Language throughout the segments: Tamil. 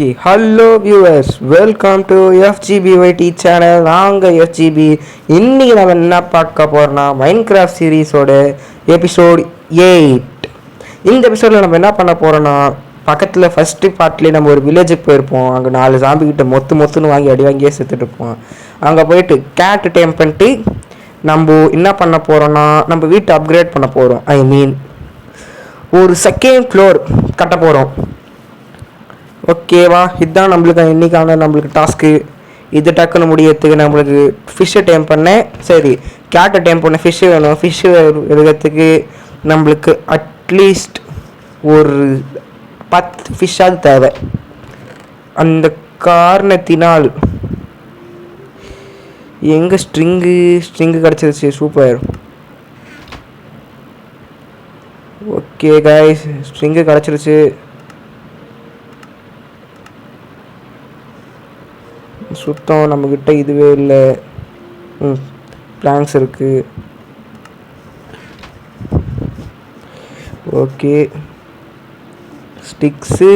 Okay hello viewers, welcome to FGBYT channel. நாங்கள் FGB. இன்னைக்கு நம்ம என்ன பார்க்க போகிறோம்னா மைன்கிராஃப்ட் சீரீஸோட எபிசோட் 8. இந்த எபிசோடில் நம்ம என்ன பண்ண போகிறோன்னா, பக்கத்தில் ஃபஸ்ட்டு பார்ட்லேயே நம்ம ஒரு வில்லேஜுக்கு போயிருப்போம். அங்கே 4 ஜாம்பி கிட்ட மொத்துன்னு வாங்கி அடி வாங்கியே செத்துட்டு இருப்போம். அங்கே போயிட்டு கேட் டைம் பண்ணிட்டு நம்ம என்ன பண்ண போகிறோன்னா, நம்ம வீட்டை அப்கிரேட் பண்ண போகிறோம். ஐ மீன் ஒரு செகண்ட் ஃப்ளோர் கட்ட போகிறோம். ஓகேவா, இதுதான் நம்மளுக்கு இன்றைக்கான நம்மளுக்கு டாஸ்க்கு. இது டக்குன்னு முடியறதுக்கு நம்மளுக்கு ஃபிஷ்ஷை டைம் பண்ணேன். சரி, கேட்டை டைம் பண்ண ஃபிஷ்ஷு வேணும். ஃபிஷ்ஷு எடுக்கிறதுக்கு நம்மளுக்கு அட்லீஸ்ட் ஒரு 10 ஃபிஷ்ஷாவது தேவை. அந்த காரணத்தினால் எங்கே ஸ்ட்ரிங்கு கிடச்சிருச்சு. சூப்பர். ஓகே கைஸ், ஸ்ட்ரிங்கு கிடச்சிருச்சு. சுத்தம் நம்மக்கிட்ட இதுவே இல்லை. பிளாங்க்ஸ் இருக்குது. ஓகே, ஸ்டிக்ஸு,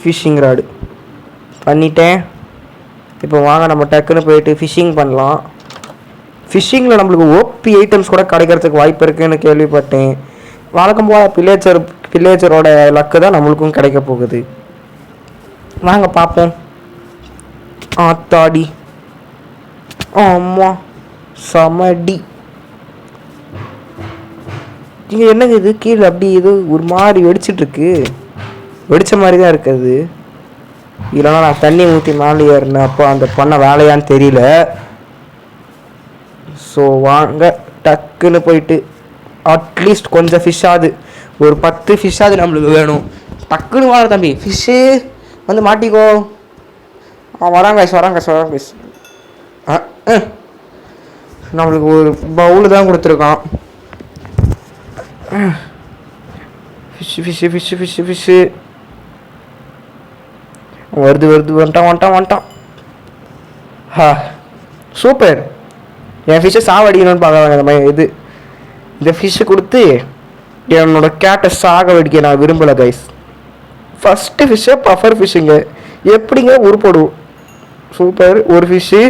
ஃபிஷ்ஷிங் ராடு பண்ணிட்டேன். இப்போ வாங்க நம்ம டக்குன்னு போயிட்டு ஃபிஷ்ஷிங் பண்ணலாம். ஃபிஷ்ஷிங்கில் நம்மளுக்கு ஓபி ஐட்டம்ஸ் கூட கிடைக்கிறதுக்கு வாய்ப்பு இருக்குதுன்னு கேள்விப்பட்டேன். வழக்கம் போல் பில்லேஜரோட லக்கு தான் நம்மளுக்கும் கிடைக்க போகுது. வாங்க பார்ப்போம். ஆத்தாடி, ஆமாம், சமடி. இங்கே என்னங்க இது கீழே அப்படி இது ஒரு மாதிரி வெடிச்சிட்ருக்கு. வெடித்த மாதிரி தான் இருக்குது. இல்லைனா நான் தண்ணி ஊற்றி மேலே ஏறினேன், அப்போ அந்த பண்ண வேலையான்னு தெரியல. ஸோ வாங்க டக்குன்னு போயிட்டு அட்லீஸ்ட் கொஞ்சம் ஃபிஷ்ஷாவது, ஒரு 10 ஃபிஷ்ஷாவது நம்மளுக்கு வேணும். டக்குன்னு வாங்க தம்பி, ஃபிஷ்ஷு வந்து மாட்டிக்கோ. வராங்க கைஸ். நம்மளுக்கு ஒரு பவுலு தான் கொடுத்துருக்கான். ஃபிஷ்ஷு வந்துட்டான். சூப்பர். என் ஃபிஷ்ஷை சாவடிக்கணும்னு பார்க்குறாங்க. இந்த மாதிரி இந்த ஃபிஷ்ஷு கொடுத்து என்னோட கேட்டை சாகடிக்க நான் விரும்பலை கைஸ். ஃபஸ்ட்டு ஃபிஷ்ஷை பஃபர் ஃபிஷ்ஷுங்க. எப்படிங்க உருப்படும். சூப்பர். ஒரு ஃபிஷ்ஷு.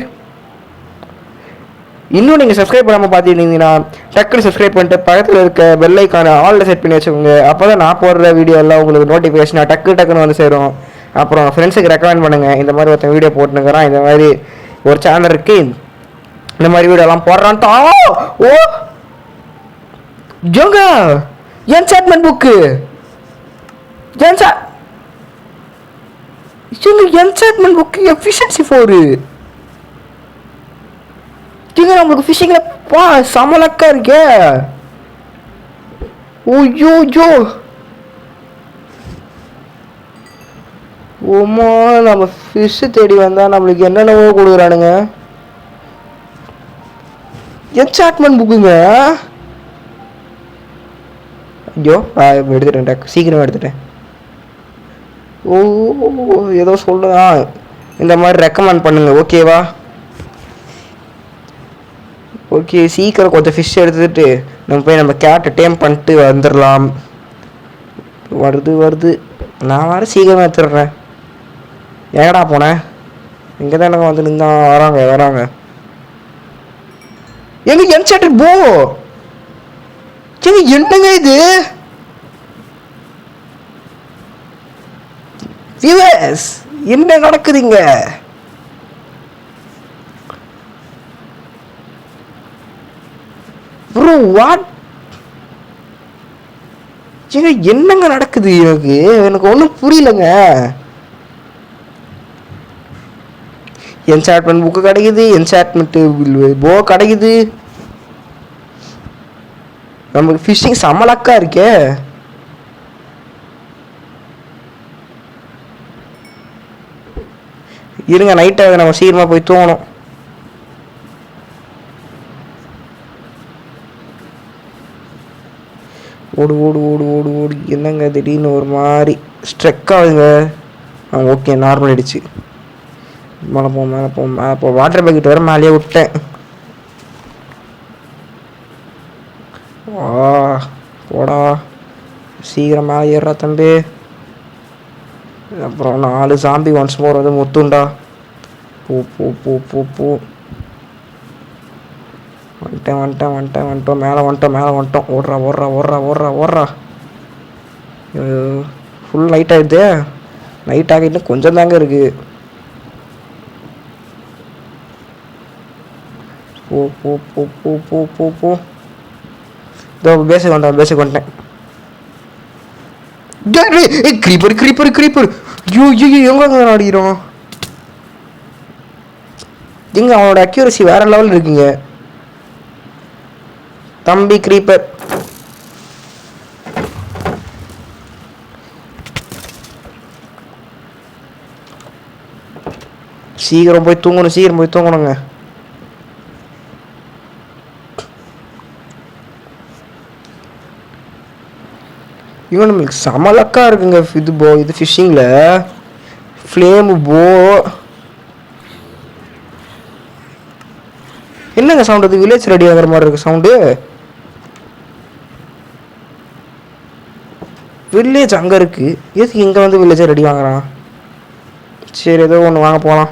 இன்னும் நீங்கள் சப்ஸ்கிரைப் பண்ணாமல் பார்த்துக்கிட்டீங்கன்னா டக்குன்னு சப்ஸ்கிரைப் பண்ணிட்டு பக்கத்தில் இருக்க பெல் ஐக்கான ஆலில் செட் பண்ணி வச்சுக்கோங்க. அப்போ தான் நான் போடுற வீடியோ எல்லாம் உங்களுக்கு நோட்டிஃபிகேஷனாக டக்குன்னு வந்து சேரும். அப்புறம் ஃப்ரெண்ட்ஸுக்கு ரெக்கமெண்ட் பண்ணுங்கள். இந்த மாதிரி ஒருத்தன் வீடியோ போட்டுனுக்கிறான், இந்த மாதிரி ஒரு சேனல் இருக்குது, இந்த மாதிரி வீடியோலாம் போடுறான்ட்டு. ஓ ஜோங்க enchantment book. Enchantment book efficiency 4. நம்மளுக்கு ஃபிஷிங்கில் சமலக்கா இருக்கே. ஓய்யோ ஓமா, நம்ம ஃபிஷ்ஷு தேடி வந்தால் நம்மளுக்கு என்னென்னவோ கொடுக்குறானுங்க. என்சாட்மெண்ட் புக்குங்க. ஐயோ எடுத்துட்டேன், சீக்கிரமாக எடுத்துட்டேன். ஓ ஏதோ சொல்லுதா, இந்த மாதிரி ரெக்கமெண்ட் பண்ணுங்க. ஓகேவா, ஓகே. சீக்கிரம் கொஞ்சம் ஃபிஷ் எடுத்துட்டு நம்ம போய் நம்ம கேட்டை டேம் பண்ணிட்டு வந்துடலாம். வருது. நான் வர சீக்கிரமாக எடுத்துடுறேன். எங்கடா போனேன்? இங்கே தான் எனக்கு வந்து நின்று வராங்க. எங்க என்சாட்டட் போ. என்னங்க இது? வியூவர்ஸ், என்ன நடக்குதுங்க? Bro what? என்னங்க நடக்குது? எனக்கு ஒன்றும் புரியலங்க. என்சாட்மெண்ட் புக்கு கிடைக்குது, என்சாட்மெண்ட் போ கிடைக்குது. நமக்கு ஃபிஷிங் சமலக்கா இருக்கே. இருங்க, நைட்டாக நம்ம சீக்கிரமாக போய் தூங்கணும். ஓடு. என்னங்க திடீர்னு ஒரு மாதிரி ஸ்ட்ரெக் ஆகுதுங்க. ஓகே, நார்மல் ஆயிடுச்சு. மேலே போ. வாட்டர் பக்கெட் வர மேலேயே விட்டேன். போடா, சீக்கிரம் மேலே ஏறுறா தம்பி. அப்புறம் 4 ஜாம்பி ஒன்ஸ் மோர் வந்து முத்துண்டா. பூ பூ பூ பூ பூ வந்துட்டோம் மேலே வந்துட்டோம். ஓடுறா. ஃபுல் நைட் ஆகிடுது. நைட் ஆகிட்டு கொஞ்சம் தாங்க இருக்குது. போ போ போ போ போ போ போ இதோ பேசுக்கு வந்துட்டேன். கிரீப்பர் ஐயோ எங்கே ஆடிக்கிறோம். எங்க அவனோட அக்யூரசி வேற லெவல் இருக்குங்க தம்பி. கிரீப்பர் சீக்கிரம் போய் தூங்கணுங்க. இவன் நம்மளுக்கு சமலக்கா இருக்குங்க. இது ஃபிஷ்ஷிங்கில் ஃப்ளேமு போ. என்னங்க சவுண்ட்? அது வில்லேஜ் ரெடி ஆகிற மாதிரி இருக்கு சவுண்டு. வில்லேஜ் அங்கே இருக்கு, எதுக்கு இங்கே வந்து வில்லேஜை ரெடி வாங்குறான்? சரி ஏதோ ஒன்று வாங்க போகலாம்.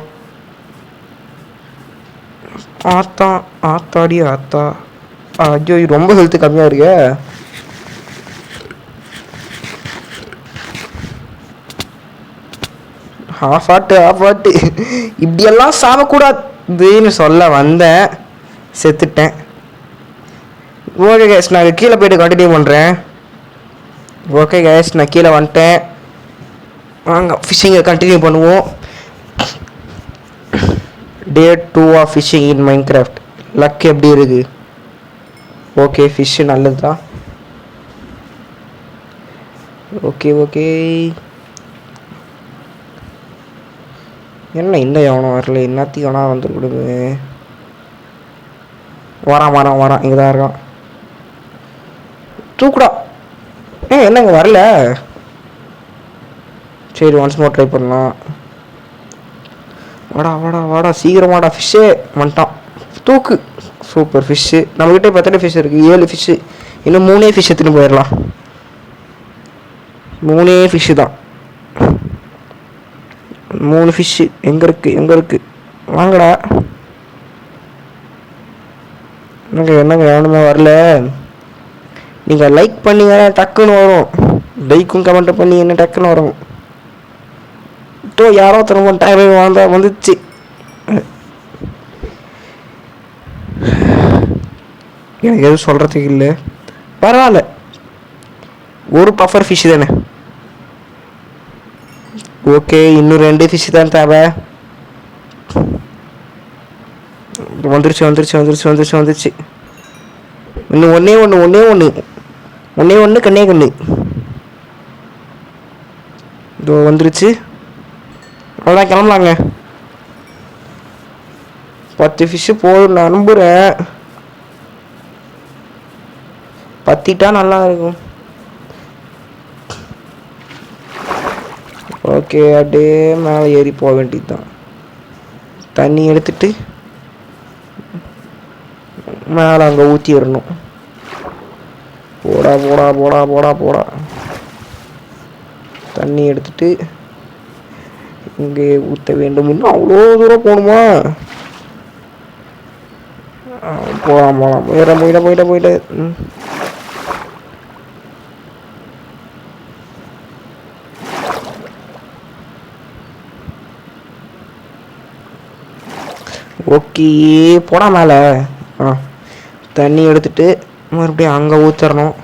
ஆத்தாடி ஆத்தா. ஐயோ ரொம்ப ஹெல்த்து கம்மியாக இருக்கு. ஆஃப் ஆட்டு இப்படியெல்லாம் சாப்பிடக்கூடாதுன்னு சொல்ல வந்தேன், செத்துட்டேன். ஓகே கேஸ், நான் கீழே போய்ட்டு கண்டினியூ பண்ணுறேன். ஓகே கேஸ், நான் கீழே வந்துட்டேன். வாங்க ஃபிஷ்ஷிங்கை கண்டினியூ பண்ணுவோம். Day 2 of fishing in Minecraft. Luck எப்படி இருக்குது? ஓகே ஃபிஷ்ஷு நல்லது தான். ஓகே என்ன இன்னும் எவனும் வரல? என்னத்தையும் எவனா வந்து கொடுங்க. வரான் இங்கே தான் இருக்கான். தூக்குடா. என்னங்க வரல? சரி ஒன்ஸ் மோர் ட்ரை பண்ணலாம். வாடா சீக்கிரமாடா. ஃபிஷ்ஷே வந்துட்டான். தூக்கு. Super fish. நம்மக்கிட்ட 10 ஃபிஷ் இருக்குது. 7 ஃபிஷ்ஷு. இன்னும் 3 ஃபிஷ் எடுத்துன்னு போயிடலாம். 3 ஃபிஷ்ஷு தான். 3 ஃபிஷ்ஷு எங்கே இருக்குது? வாங்கடா. என்னங்க எவனுமே வரல. நீங்கள் லைக் பண்ணிங்கன்னா டக்குன்னு வரும். லைக்கும் கமெண்ட் பண்ணி என்ன டக்குன்னு வரும். யாரோ திரும்ப டைம் வந்துச்சு. எனக்கு எதுவும் சொல்கிறதுக்கு இல்லை. பரவாயில்ல, ஒரு பஃபர் ஃபிஷ் தானே. ஓகே இன்னும் 2 ஃபிஷ் தான் தேவை. வந்துருச்சு. இன்னும் ஒன்னே ஒன்று கண்ணே. இதோ வந்துருச்சு. அவ்வளோதான், கிளம்பலாங்க. 10 ஃபிஷ்ஷு போதும் நான் நம்புகிறேன். பத்திட்டா நல்லா இருக்கும். ஓகே அப்படியே மேலே ஏறி போக வேண்டியது தான். தண்ணி எடுத்துட்டு மேலே அங்கே ஊற்றி வரணும். போடா. தண்ணி எடுத்துட்டு இங்கே ஊற்ற வேண்டும். இன்னும் அவ்வளோ தூரம் போகணுமா? போகலாம். போயிட்டு ஓகே போடா மேலே. தண்ணி எடுத்துட்டு மறுபடியும் அங்கே ஊற்றிடணும்.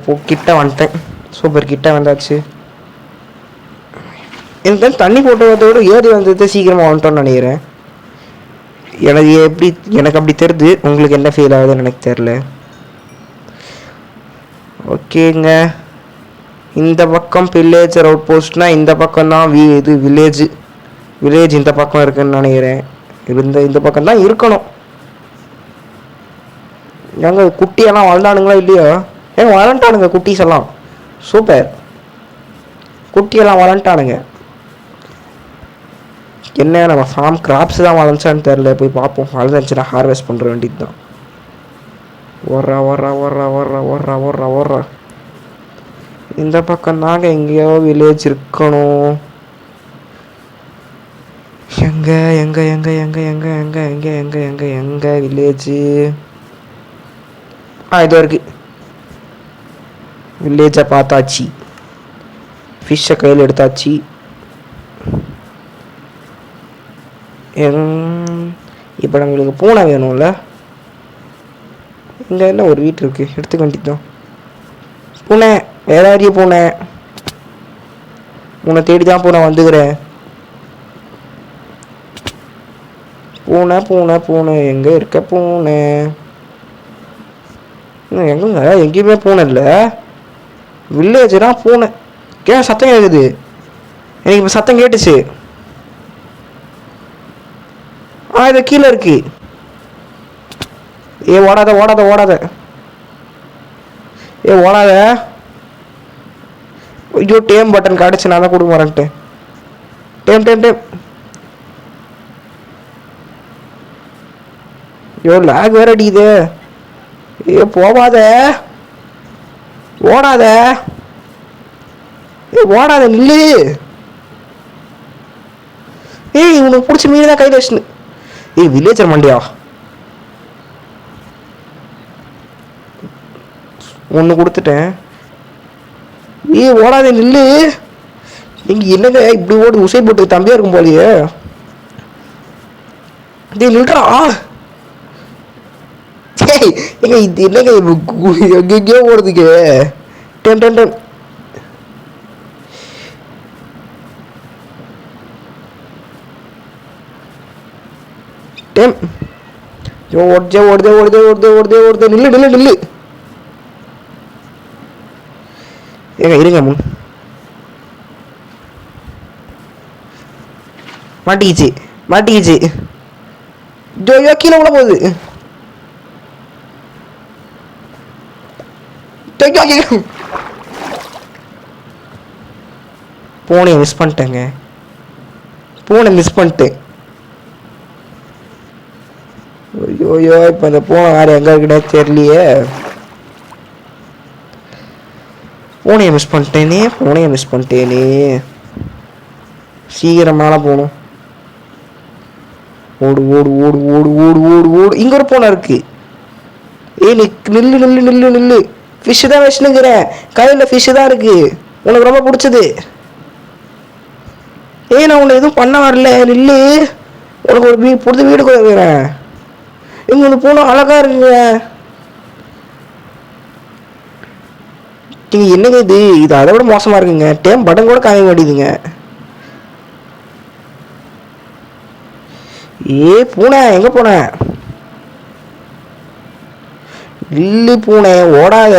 போ கிட்ட வந்துட்டேன். சூப்பர், கிட்ட வந்தாச்சு. எனக்கு தண்ணி போட்டு விட ஏறி வந்தது சீக்கிரமாக வந்துட்டோன்னு நினைக்கிறேன். எனக்கு அப்படி தெரியுது. உங்களுக்கு என்ன ஃபீல் ஆகுதுன்னு எனக்கு தெரில. ஓகேங்க, இந்த பக்கம் வில்லேஜர் அவுட் போஸ்ட்னா இந்த பக்கம் தான் இது வில்லேஜ் இந்த பக்கம் இருக்குன்னு நினைக்கிறேன். இந்த பக்கம் தான் இருக்கணும். எங்க குட்டியெல்லாம் வளர்ந்தானுங்களா இல்லையோ? வளர்ந்துட்டானுங்க குட்டீஸ் எல்லாம். சூப்பர், குட்டியெல்லாம் வளர்ந்துட்டானுங்க. என்ன நம்ம ஃபார்ம் கிராப்ஸ் தான் வளர்ந்துச்சான்னு தெரில. போய் பார்ப்போம். வளர்ந்துச்சுன்னா ஹார்வெஸ்ட் பண்ணுற வேண்டியது தான். ஓடுறா. இந்த பக்கம் தாங்க எங்கேயோ வில்லேஜ் இருக்கணும். எங்க எங்க எங்க எங்க எங்க எங்க எங்க எங்க எங்க எங்க வில்லேஜு? இது இருக்கு. வில்லேஜை பார்த்தாச்சு, ஃபிஷ்ஷை கையில் எடுத்தாச்சு. இப்போ நம்மளுக்கு பூனை வேணும்ல. இங்கே என்ன ஒரு வீட்டு இருக்குது, எடுத்துக்க வேண்டியதுதான். பூனை வேற யாரையும் பூனை, உன்னை தேடி தான் பூனை வந்துக்கிறேன். பூனை பூனை பூனை எங்கே இருக்க பூனை? எங்கங்க எங்கேயுமே பூனை இல்லை. வில்லேஜ்னா பூனை சத்தம் கேட்குது. எனக்கு இப்போ சத்தம் கேட்டுச்சு. இது கீழே இருக்கு. ஓடாத ஓடாத ஓடாத, ஓடாத. ஐயோ டேம் பட்டன் காட்டுச்சு, நான் தான் கொடுக்க வரேன்ட்டு. Dam dam dam. ஐயோ லேக் வேற அடிக்குது. போவாத, ஓடாத, ஓடாத நில்லு. உனக்கு பிடிச்ச மீன் தான் கையில் வச்சு. வில்லேஜர் மண்டியா ஒன்று கொடுத்துட்டேன். ஓடாத நில்லு. நீங்க என்னங்க இப்படி ஓடி உசை போட்டு தம்பியா இருக்கும் போலியே. நில்றா. எங்க இது என்னங்க எங்கெங்கயோ ஓடுதுக்கு. Ten ten ten. டென். ஓடுதே ஓடுதே ஓடுதே ஓடுதே ஓடுதே ஓடுதே. நில்லு நில்லு நில்லு. ஏங்க இருங்க முன். மாட்டிக்கிச்சு மாட்டிக்கிச்சு. ஜோயோ கீழே உள்ள போகுது. பூனை மிஸ் பண்ணிட்டேங்க. பூனை மிஸ் பண்ணிட்டேன். ஐயோயோ இப்போ அந்த பூனை யார் எங்கே இருக்குன்னே தெரியலையே. பூனையை மிஸ் பண்ணிட்டேனே, பூனையை மிஸ் பண்ணிட்டேனே. சீக்கிரம் மேலே போகணும். ஓடு ஓடு ஓடு ஓடு ஓடு ஓடு ஓடு. இங்கே ஒரு பூனை இருக்கு. நில்லு நில்லு நில்லு நில்லு. ஃபிஷ்ஷு தான் வச்சுனுங்கிறேன், கையில் ஃபிஷ்ஷு தான் இருக்கு. உனக்கு ரொம்ப பிடிச்சது. நான் உன்னை எதுவும் பண்ண வரல, நில்லு. உனக்கு ஒரு புது வீடு கொடுக்குறேன். இங்கே ஒன்று பூனை அழகா இருக்குங்க. நீங்கள் என்னங்க இது அதை விட மோசமாக இருக்குங்க. டேம் பட்டன் கூட காய மாட்டேங்குதுங்க. பூனை எங்கே போன? இல்லு பூனை ஓடாத.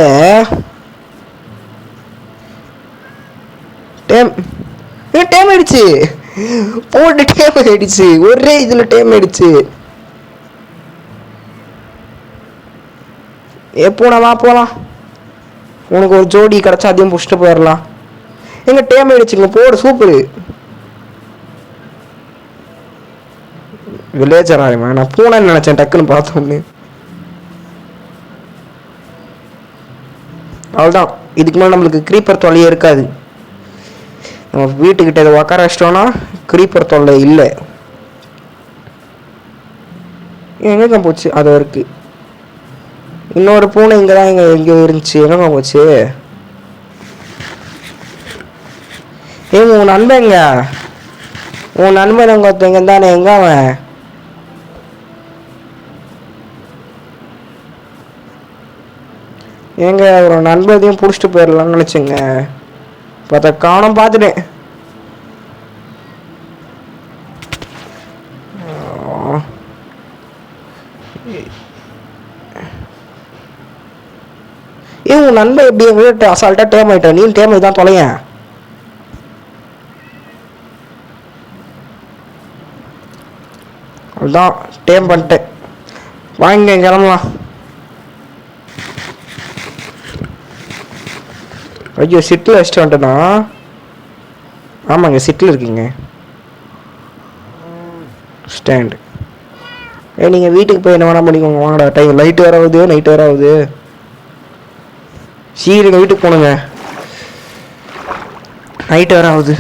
டேம் டேம் ஆயிடுச்சு. போட்டு டேம் ஆயிடுச்சு. ஒரே இதில் டேம் ஆயிடுச்சு. பூனை வா போகலாம். உனக்கு ஒரு ஜோடி கிடச்சா அதையும் பிடிச்சிட்டு போயிடலாம். எங்க டேம் ஆயிடுச்சுங்க. போடு சூப்பரு. வில்லேஜர் ஆகுமா? நான் பூனைன்னு நினச்சேன் டக்குன்னு பார்த்தோன்னு. அவ்வளோதான். இதுக்கு மேலே நம்மளுக்கு க்ரீப்பர் தொல்லையே இருக்காது. நம்ம வீட்டுக்கிட்ட இதை உக்கார வச்சிட்டோன்னா க்ரீப்பர் தொல்லை இல்லை. எங்கேங்க போச்சு? அது இருக்கு. இன்னொரு பூனை இங்கே தான் எங்கேயோ இருந்துச்சு. எங்கேங்க போச்சு? உன் நண்பங்க, உன் நண்பன் அங்கே ஒருத்தங்க தானே, எங்க அவன்? ஏங்க ஒரு நண்பரையும் பிடிச்சிட்டு போயிடலாம்னு நினச்சிங்க. பார்த்தா காணோம். பார்த்துட்டேன். உன் நண்பன் எப்படி எங்கிட்ட அசால்ட்டா டேம் ஆயிட்ட? நீ டேம் ஆகி தான் தொலையன். அதுதான் டேம் பண்ணிட்டேன். வாங்க கிளம்பலாம். ஐயோ சிட்டில் வச்சுட்டு வந்துட்டேனா? ஆமாங்க சிட்டில் இருக்குங்க ஸ்டாண்டு. நீங்கள் வீட்டுக்கு போய் என்ன வேணா பண்ணிக்கோங்க. வாங்கடா, டைம் லைட்டு வேற ஆகுது, நைட்டு வேற ஆகுது. சீக்கிரம் வீட்டுக்கு போகணுங்க. நைட் வேறு ஆகுது.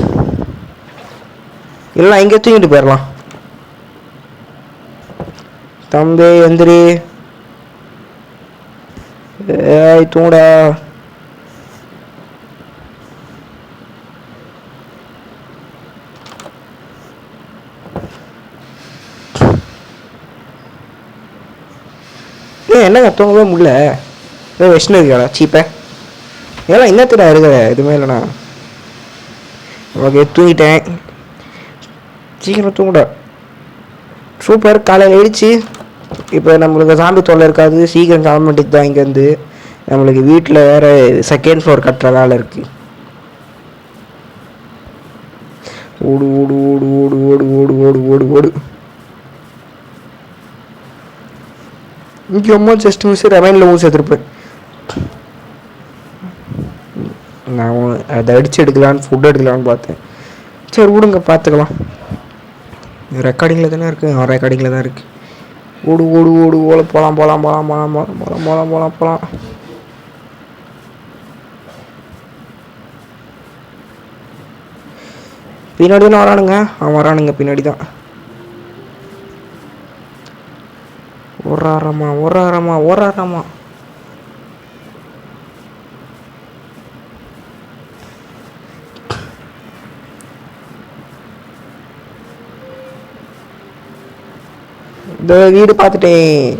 இல்லை இங்கே தூங்கிட்டு போயிடலாம். தம்பி எந்திரி. ஏய் தூங்கடா. என்னங்க தூங்கவே முடியல. ஏதோ விஷயம் இருக்காடா சீப்ப. ஏன்னா இன்னத்திடா இருக்கிற எதுவுமே இல்லைண்ணா. ஓகே தூங்கிட்டேன். சீக்கிரம் தூங்கடா. சூப்பர். காலையில் எழுச்சி இப்போ நம்மளுக்கு சாமி தொல்லை இருக்காது. சீக்கிரம் கிளம்ப வேண்டியது தான். இங்கேருந்து நம்மளுக்கு வீட்டில் வேறு செகண்ட் ஃப்ளோர் கட்டுற வேலை இருக்குது. ஓடு ஓடு ஓடு ஓடு ஓடு ஓடு ஓடு ஓடு ஓடு. இங்கே அம்மா ஜஸ்ட் மிஸ் ரெமைனில் ஊசி எடுத்துருப்பேன். நான் அதை அடித்து எடுக்கலான்னு ஃபுட் எடுக்கலான்னு பார்த்தேன். சரி விடுங்க பார்த்துக்கலாம். ரெக்கார்டிங்கில் தானே இருக்குது. ரெக்கார்டிங்கில் தான் இருக்குது. ஓடு ஓடு ஓடு ஓட போகலாம் போகலாம் போகலாம் போகலாம் போகலாம் போகலாம் போகலாம் போகலாம் போகலாம். பின்னாடி தானே வரானுங்க. வரானுங்க பின்னாடி தான். ஓராரமா ஓராரமா ஓராரமா. இந்த வீடு பார்த்துட்டேன்.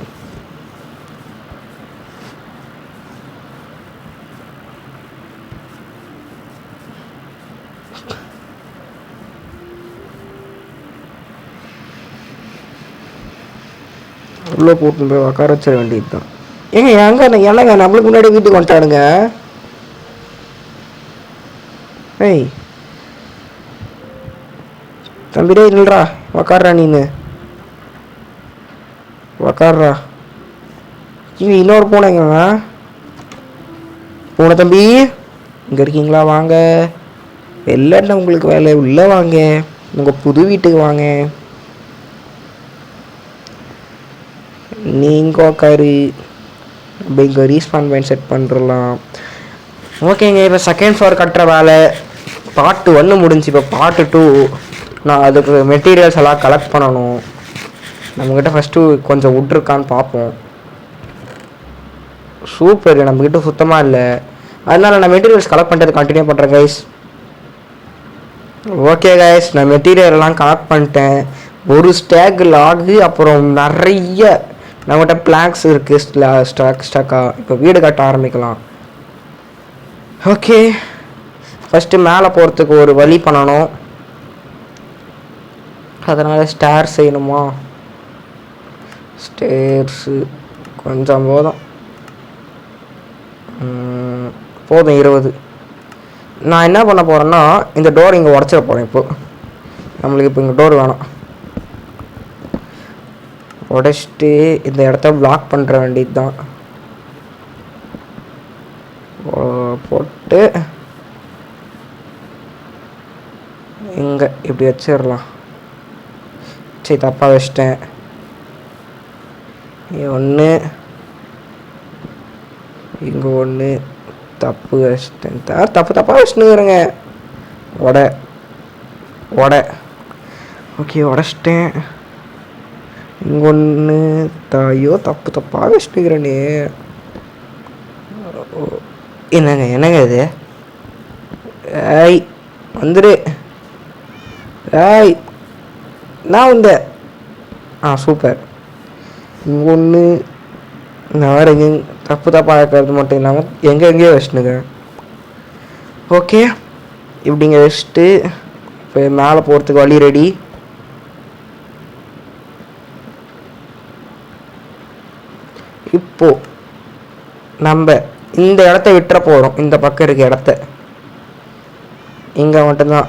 உள்ளே போட்டு போய் உட்கார வச்சிட வேண்டியது தான். ஏங்க என்னங்க நம்மளுக்கு முன்னாடி வீட்டுக்கு வந்துட்டானுங்க. ஏய் தம்பிடே இல்லைடா உக்காடுறா. நீனு உக்காடுறா. இன்னொரு பூனைங்க. பூனை தம்பி இங்கே இருக்கீங்களா? வாங்க. வெளில உங்களுக்கு வேலை. உள்ளே வாங்க. உங்கள் புது வீட்டுக்கு வாங்க. நீங்கள் உட்காரு. இப்போ இங்கே ரீஸ்பான் பாயிண்ட் செட் பண்ணுறலாம். ஓகேங்க. இப்போ செகண்ட் ஃப்ளோர் கட்டுற வேலை பார்ட் 1 முடிஞ்சு. இப்போ பார்ட் 2 நான் அதுக்கு மெட்டீரியல்ஸ் எல்லாம் கலெக்ட் பண்ணணும். நம்மக்கிட்ட ஃபஸ்ட்டு கொஞ்சம் விட்ருக்கான்னு பார்ப்போம். சூப்பர். நம்மக்கிட்ட சுத்தமாக இல்லை. அதனால் நான் மெட்டீரியல்ஸ் கலெக்ட் பண்ணுறது கண்டினியூ பண்ணுறேன் கைஸ். ஓகே கைஸ், நான் மெட்டீரியல்லாம் கலெக்ட் பண்ணிட்டேன். ஒரு ஸ்டாக் லாகு, அப்புறம் நிறைய நம்மகிட்ட பிளாங்க்ஸ் இருக்குது ஸ்டாக்காக. இப்போ வீடு கட்ட ஆரம்பிக்கலாம். ஓகே ஃபஸ்ட்டு மேலே போகிறதுக்கு ஒரு வழி பண்ணணும். அதனால் ஸ்டேர் செய்யணுமா? ஸ்டேர்ஸு கொஞ்சம் போதும் 20. நான் என்ன பண்ண போகிறேன்னா இந்த டோர் இங்கே உடச்சிட போகிறேன். இப்போது நம்மளுக்கு இப்போ இங்கே டோர் வேணாம். உடச்சிட்டு இந்த இடத்த பிளாக் பண்ணுற வேண்டியது தான். போட்டு இங்கே இப்படி வச்சிடலாம். சரி தப்பாக வச்சிட்டேன். ஒன்று இங்கே ஒன்று தப்பு வச்சிட்டேன். தப்பாக வச்சுனுங்கிறேங்க. ஓகே உடச்சிட்டேன். இங்கே ஒன்று தாயோ தப்பாக வச்சுனுங்கிறேனே. என்னங்க இது? ஏய் வந்துடு. ஏய் நான் வந்து சூப்பர். இங்கே ஒன்று நான் வேறு தப்பாக இருக்கிறது மட்டும் இல்லாமல் எங்கேயோ வச்சுனுங்க. ஓகே இப்படிங்க வச்சுட்டு இப்போ மேலே போகிறதுக்கு வழி ரெடி. இப்போது நம்ம இந்த இடத்த விட்டுற போகிறோம். இந்த பக்கம் இருக்க இடத்த இங்கே மட்டும்தான்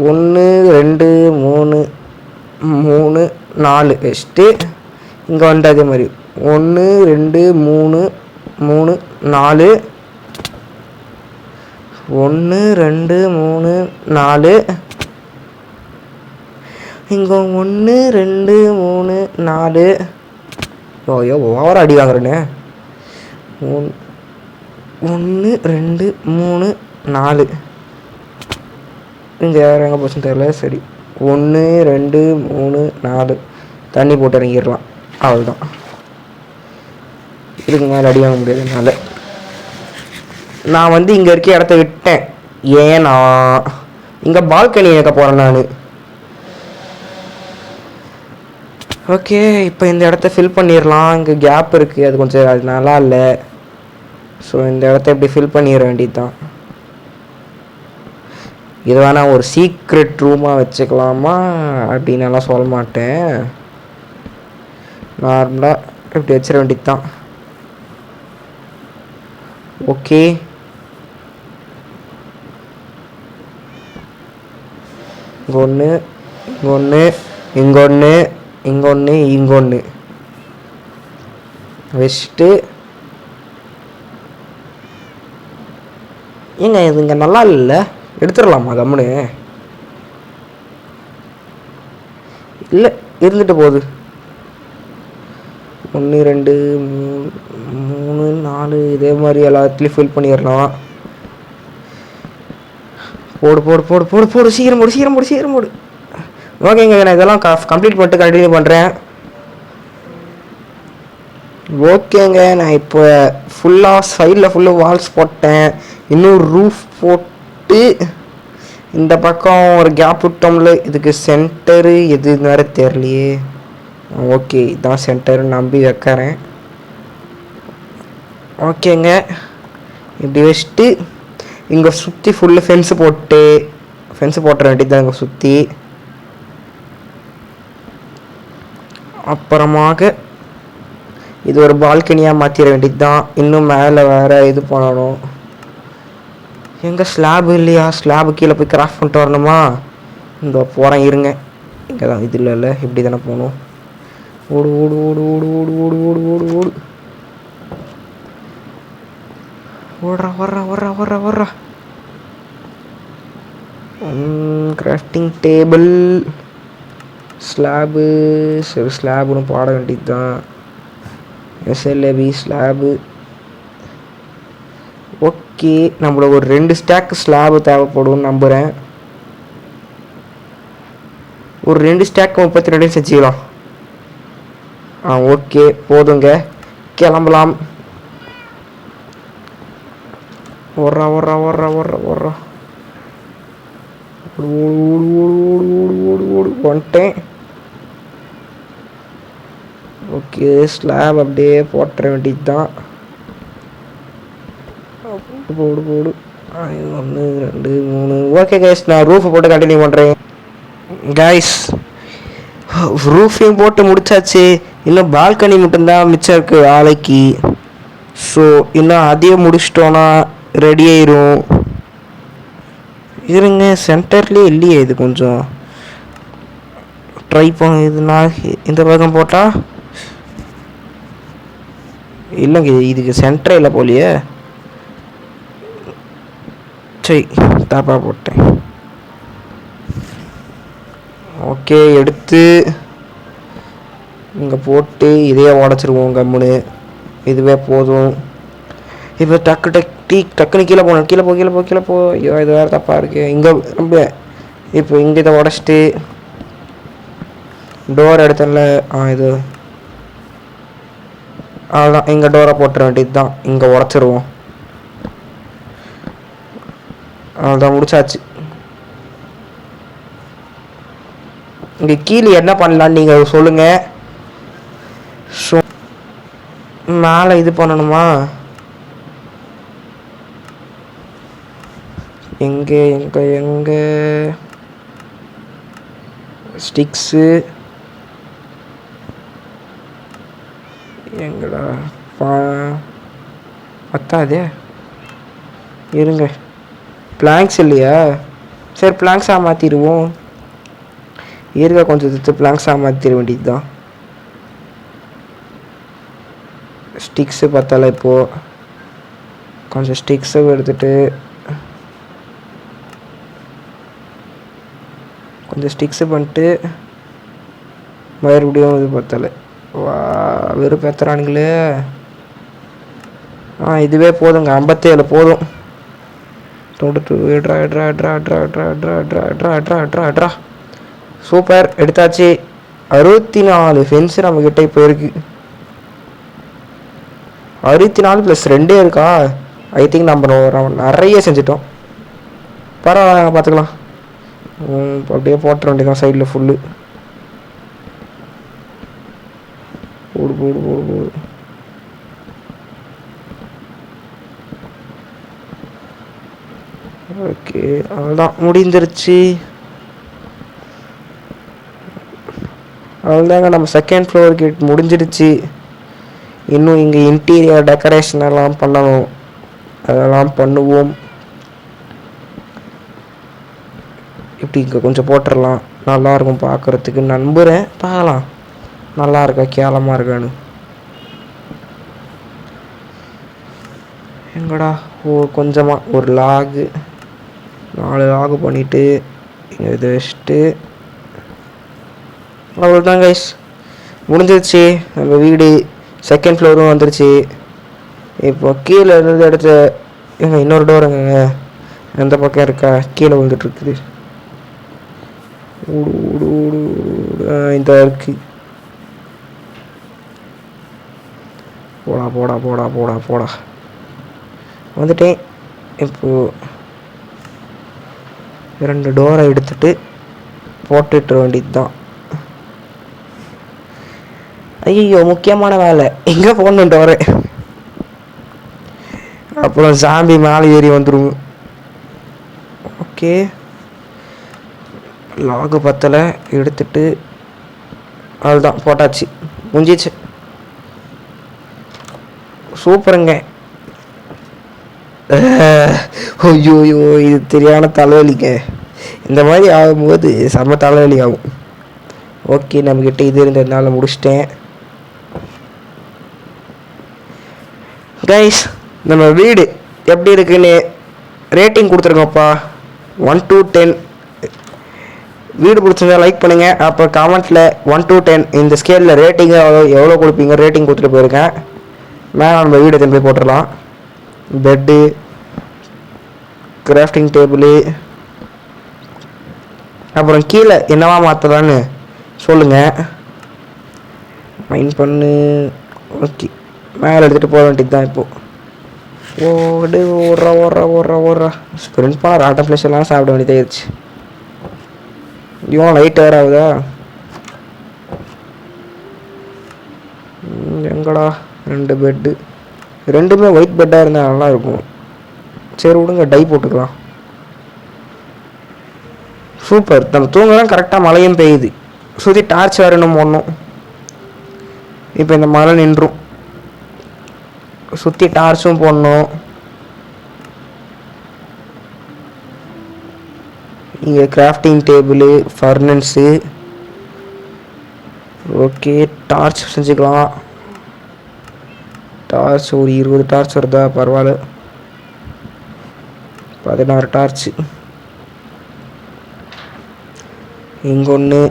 1 2 3 3 4 வச்சுட்டு இங்கே வந்து அதே மாதிரி 1 2 3 3 4 1 2 3 4 இங்கே 1 2 3 4. ஓய்யோ ஓவர அடி வாங்குறேன்னு. 1 2 3 4 இங்கே யார் எங்கே போச்சுன்னு தெரியல. சரி 1 2 3 4 தண்ணி போட்டு இறங்கிடலாம். அவ்வளோதான். இதுக்கு மேலே அடி வாங்க முடியாது என்னால். நான் வந்து இங்கே இருக்க இடத்த விட்டேன். ஏன்னா இங்கே பால்கனி வைக்க போகிறேன் நான். ஓகே, இப்போ இந்த இடத்த ஃபில் பண்ணிடலாம். இங்கே கேப் இருக்குது, அது கொஞ்சம் அது நல்லா இல்லை. ஸோ இந்த இடத்த இப்படி ஃபில் பண்ணிட வேண்டியது தான். இது வேணால் ஒரு சீக்ரெட் ரூமாக வச்சுக்கலாமா அப்படின்னு எல்லாம் சொல்ல மாட்டேன். நார்மலாக இப்படி வச்சிட வேண்டியது தான். ஓகே, இங்கே ஒன்று, இங்கே ஒன்று, இங்கே ஒன்று, இங்கே ஒன்று, இங்கே ஒன்று வச்சுட்டு ஏங்க இது இங்கே நல்லா இல்லை, எடுத்துடலாமா கம்முன்னு? இல்லை, இருந்துட்டு போகுது. 1 2 3 4 இதே மாதிரி எல்லாத்துலேயும் ஃபில் பண்ணிடலாம். போடு போடு போடு போடு போடு, சீக்கிரம் போடு சீக்கிரம் போடு சீக்கிரம் போடு. ஓகேங்க, நான் இதெல்லாம் கம்ப்ளீட் பண்ணிட்டு கண்டினியூ பண்ணுறேன். ஓகேங்க, நான் இப்போ ஃபுல்லாக சைடில் ஃபுல்லாக வால்ஸ் போட்டேன். இன்னும் ரூஃப் போட்டு இந்த பக்கம் ஒரு கேப் விட்டோம்ல. இதுக்கு சென்டரு எது வேறு தெரியலையே. ஓகே, இதான் சென்டருன்னு நம்பி வைக்கிறேன். ஓகேங்க, இப்படி வச்சுட்டு இங்கே சுற்றி ஃபுல்லு ஃபென்ஸு போட்டுற வேண்டியது தான். இங்கே சுற்றி அப்புறமாக இது ஒரு பால்கனியாக மாற்றிட வேண்டியது தான். இன்னும் மேலே வேறு இது பண்ணணும். எங்கே ஸ்லாப் இல்லையா? ஸ்லாபு கீழே போய் கிராஃப்ட் பண்ணிட்டு வரணுமா? இந்த போகிறேன் இருங்க. இங்கே தான், இது இல்லை, இப்படி தானே போகணும். ஓடு ஓடு ஓடு ஓடு ஓடு ஓடு ஓடு ஓடு ஓடு ஓடுறா ஓடுறா ஓடுறா ஓடுறா ஓடுறா. Grafting table, slab. சரி, ஸ்லாபுன்னு பாட வேண்டியது தான். எஸ்எல்ஏபி ஸ்லாபு. ஓகே, நம்மளுக்கு ஒரு 2 ஸ்டாக் ஸ்லாபு தேவைப்படும் நம்புகிறேன். ஒரு 2 ஸ்டாக் 32 செஞ்சுக்கலாம். ஓகே, போதுங்க, கிளம்பலாம். ஓடுறா ஓடுறா ஓடுறா ஓடுறா ஓடுறா ஓடு ஓடு ஓடு ஓடு ஓடு ஓடு வந்துட்டேன். ஓகே, ஸ்லாப் அப்படியே போட்டுற வேண்டியது தான். போடு போடு 1 2 3. ஓகே கைஸ், நான் ரூஃபை போட்டு கண்டினியூ பண்ணுறேன். கைஸ், ரூஃபையும் போட்டு முடிச்சாச்சு. இன்னும் பால்கனி மட்டும்தான் மிச்சம் இருக்குது வேலைக்கு. ஸோ இன்னும் அதையும் முடிச்சிட்டோன்னா ரெடி ஆயிரும். இருங்க, சென்டர்லேயே இல்லையே. இது கொஞ்சம் ட்ரை பண்ண. இதுனா இந்த பக்கம் போட்டால் இல்லைங்க, இதுக்கு சென்டரே இல்லை போலியே. சரி, தப்பாக போட்டேன். ஓகே, எடுத்து இங்கே போட்டு இதையே உடச்சிருவோம் கம்முன்னு. இதுவே போதும். இப்போ டக்குன்னு கீழே போகணும். கீழே போ கீழே போ கீழே போ. ஐயோ, இது வேறு தப்பாக இருக்குது. இங்கே ரொம்ப இப்போ இங்கே இதை உடச்சிட்டு டோர் எடுத்தல. இது அவ்வளோதான். இங்கே டோரை போட்டுற வேண்டியது தான். இங்கே உடச்சிருவோம். அவ்வளோதான், முடிச்சாச்சு. இங்கே கீழே என்ன பண்ணலான்னு நீங்கள் சொல்லுங்கள். ஸோ மேலே இது பண்ணணுமா? எங்கே எங்கே எங்கே ஸ்டிக்ஸு எங்கடா பத்தாதே. இருங்க, பிளாங்க்ஸ் இல்லையா? சரி, பிளாங்க்ஸாக மாற்றிடுவோம். இருக்க கொஞ்சம் எடுத்து பிளாங்க்ஸாக மாற்றிட வேண்டியது தான். ஸ்டிக்ஸு பத்தலை. இப்போது கொஞ்சம் ஸ்டிக்ஸை எடுத்துகிட்டு கொஞ்சம் ஸ்டிக்ஸு பண்ணிட்டு மறுபடியும் இது பத்தலை. வா, வெறும் பேத்துறானுங்களே. இதுவே போதுங்க, 57 போதும். தொடுத்து draw draw draw draw draw draw draw draw draw draw draw. Super, எடுத்தாச்சு. 64 ஃபென்ஸு நம்மக்கிட்ட இப்போ இருக்குது. 64 + 2 இருக்கா? ஐ திங்க் நம்ம நிறைய செஞ்சிட்டோம். பரவாயில்ல, பார்த்துக்கலாம். அப்படியே போட்டுற வேண்டியதான் சைடில் ஃபுல்லு. போடு போடு போடு போடு. ஓகே, அவ்வளோதான், முடிந்துருச்சு. அவ்வளோதாங்க, நம்ம செகண்ட் ஃப்ளோர் கேட் முடிஞ்சிடுச்சு. இன்னும் இங்கே இன்டீரியர் டெக்கரேஷன் எல்லாம் பண்ணணும். அதெல்லாம் பண்ணுவோம். இப்படி இங்கே கொஞ்சம் போட்டுடலாம், நல்லாயிருக்கும் பார்க்குறதுக்கு நம்புகிறேன். பார்க்கலாம் நல்லா இருக்கா கேவலமாக இருக்கான்னு. எங்கடா கொஞ்சமாக ஒரு லாகு 4 லாகு பண்ணிவிட்டு இதை வச்சுட்டு அவ்வளோதான் கைஸ், முடிஞ்சிருச்சு. நம்ம வீடு செகண்ட் ஃப்ளோரும் வந்துருச்சு. இப்போ கீழே இருந்தது எடுத்து எங்க இன்னொரு டோருங்க எந்த பக்கம் இருக்கா? கீழே விழுந்துட்டுருக்குது. ஓடு ஓடு ஓடு இந்த இருக்கு. போடா போடா போடா போடா போடா. வந்துட்டேன். இப்போது 2 டோரை எடுத்துட்டு போட்டுட்டு வேண்டியது தான். ஐயோ, முக்கியமான வேலை எங்கே போடணும் டோரை. அப்புறம் ஜாம்பி மேலே ஏறி வந்துடும். ஓகே, லாகு பத்தலை, எடுத்துட்டு அதுதான் போட்டாச்சு, முடிஞ்சிச்சு. சூப்பருங்க. ஐயோ, இது தெரியாத தலைவலிங்க. இந்த மாதிரி ஆகும்போது செம்ம தலைவலி ஆகும். ஓகே, நம்மக்கிட்ட இது இருந்ததுனால முடிச்சிட்டேன். கைஸ், நம்ம வீடு எப்படி இருக்குன்னு ரேட்டிங் கொடுத்துருங்கப்பா. 1 to 10. வீடு பிடிச்சிருந்தா லைக் பண்ணுங்கள். அப்போ கமெண்ட்டில் 1 to 10 இந்த ஸ்கேலில் ரேட்டிங்கு எவ்வளோ கொடுப்பீங்க ரேட்டிங் கொடுத்துட்டு போயிருக்கேன். மேலே நம்ம வீடு எடுத்துன்னு போய் போட்டுடலாம். பெட்டு, கிராஃப்டிங் டேபிளு, அப்புறம் கீழே என்னவா மாற்றலான்னு சொல்லுங்கள். மைண்ட் பண்ணு. ஓகே, மேலே எடுத்துகிட்டு போக வேண்டியது தான். இப்போது ஓடு ஓடுறா ஓடுறா ஓடுறா ஓடுறா. ஸ்ப்ரிண்ட் பண்ண ராட்டம் ஃப்ளஷ் எல்லாம் சாப்பிட வேண்டியதாகிடுச்சு. இவன் லைட் வேறு ஆகுதா? எங்கடா 2 பெட்டு? 2மே ஒயிட் பெட்டாக இருந்தால் நல்லாயிருக்கும். சரி விடுங்க, டை போட்டுக்கலாம். சூப்பர், நம்ம தூங்கலாம். கரெக்டாக மழையும் பெய்யுது. சுற்றி டார்ச் வேறு இன்னும் போடணும். இப்போ இந்த மழை நின்றும். சுற்றி டார்ச்சும் போடணும். இங்கே கிராஃப்டிங் டேபிள், ஃபர்னன்ஸு. ஓகே, டார்ச் செஞ்சுக்கலாம். டார்ச் ஒரு 20 டார்ச் வருதா? பரவாயில்ல. 16 டார்ச்சு. இங்கொன்று,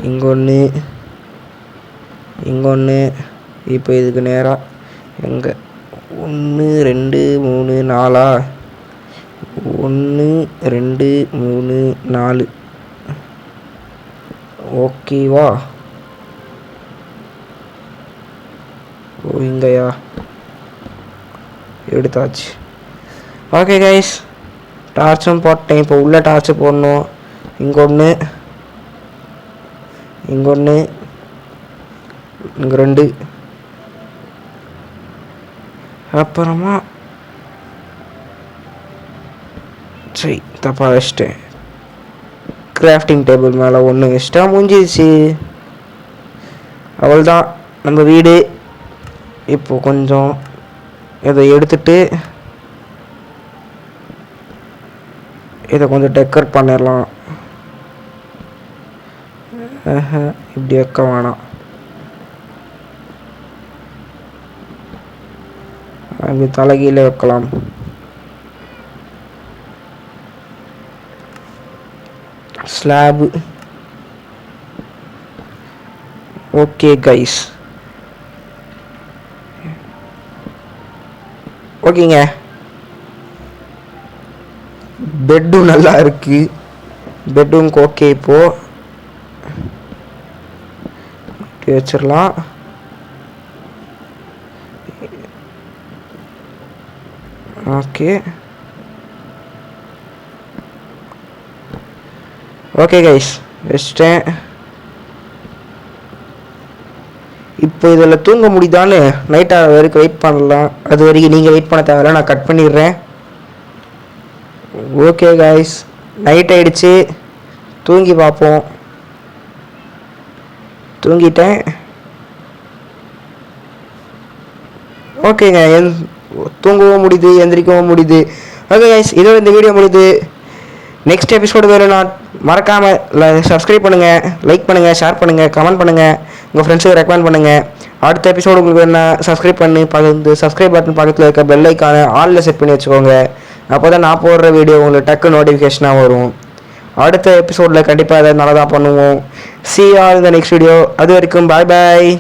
இங்கொன்று, இங்கொன்று. இப்போ இதுக்கு நேராக எங்கே 1 2 3 4 1 2 3 4. ஓகேவா? ஓ, இங்கேயா? எடுத்தாச்சு. ஓகே கைஸ், டார்ச்சும் போட்டேன். இப்போ உள்ள டார்ச்சு போடணும். இங்கொன்று, இங்கொன்று, இங்கே 2. அப்புறமா சரி, தப்பாக வச்சிட்டேன். கிராஃப்டிங் டேபிள் மேலே 1 வச்சிட்டா முடிஞ்சிடுச்சு. அவ்வளோதான் நம்ம வீடு. இப்போது கொஞ்சம் இதை எடுத்துட்டு இதை கொஞ்சம் டெக்கர் பண்ணிடலாம். இப்படி வைக்க வேணாம். அப்படி தலைகீழே வைக்கலாம். ஸ்லாபு. ஓகே கைஸ், ஓகேங்க. பெட்டும் நல்லா இருக்குது. Bedroom okay. இப்போது வச்சிடலாம். ஓகே ஓகே கைஸ், வச்சிட்டேன். இப்போ இதில் தூங்க முடியுதான்னு நைட் ஆகிற வரைக்கும் வெயிட் பண்ணலாம். அது வரைக்கும் நீங்கள் வெயிட் பண்ண தேவையில்ல, நான் கட் பண்ணிடுறேன். ஓகே கைஸ், நைட் ஆகிடுச்சு. தூங்கி பார்ப்போம். தூங்கிட்டேன். ஓகேங்க, தூங்கவும் முடியுது, எந்திரிக்கவும் முடியுது. ஓகே கைஸ், இதோட இந்த வீடியோ முடியுது. நெக்ஸ்ட் எபிசோடு வேணும்னா மறக்காமல் சப்ஸ்கிரைப் பண்ணுங்கள், லைக் பண்ணுங்கள், ஷேர் பண்ணுங்கள், கமெண்ட் பண்ணுங்கள், உங்கள் ஃப்ரெண்ட்ஸுக்கு ரெக்கமெண்ட் பண்ணுங்கள். அடுத்த எபிசோடு உங்களுக்கு வேணுன்னா சப்ஸ்கிரைப் பண்ணி பக்கத்து சப்ஸ்கிரைப் பட்டன் பக்கத்தில் இருக்க பெல் ஐக்கானை ஆலில் செட் பண்ணி வச்சுக்கோங்க. அப்போ தான் நான் போடுற வீடியோ உங்களுக்கு டக்கு நோட்டிஃபிகேஷனாக வரும். அடுத்த எபிசோடில் கண்டிப்பாக எதாவது நல்லதாக பண்ணுவோம். See you all in the next video. அது வரைக்கும் பாய் பாய்.